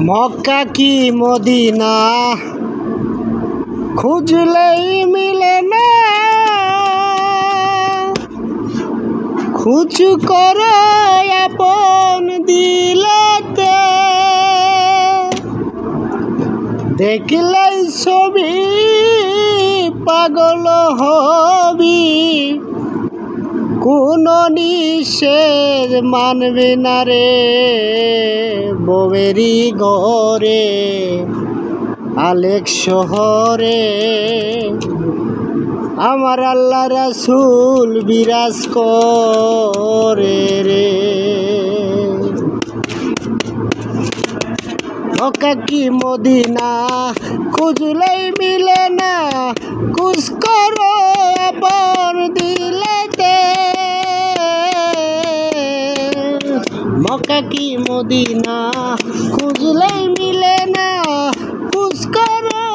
মক্কা কি মদিনা খুঁজলেই মিলে না, খুঁজ করো আপন দিলেতে, দেখলেই ছবি পাগল হবি, কোন নিষেধ মানবে না রে। বউয়েরই ঘরে আলেক শহরে আমার আল্লাহ রাসূল বিরাজ করে রে। মক্কা কি মদিনা খুঁজলেই মিলে না, খুঁজ করো আপন দিলেতে, মক্কা কি মদিনা খুঁজলেই মিলে না, খুঁজ করো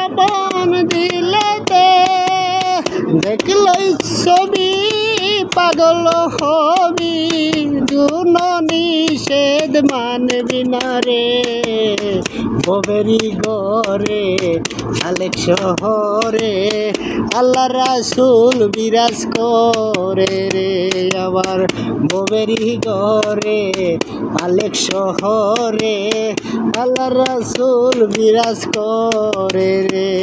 আপন দিলেতে, দেখলেই ছবি পাগল হবি, কোন নিষেধ মানবি না রে। বউয়েরই ঘরে আলেক শহরে আল্লাহ রাসূল বিরাজ করে রে। আবার বউয়েরই ঘরে আলেক শহরে আল্লাহ রাসূল বিরাজ করে রে।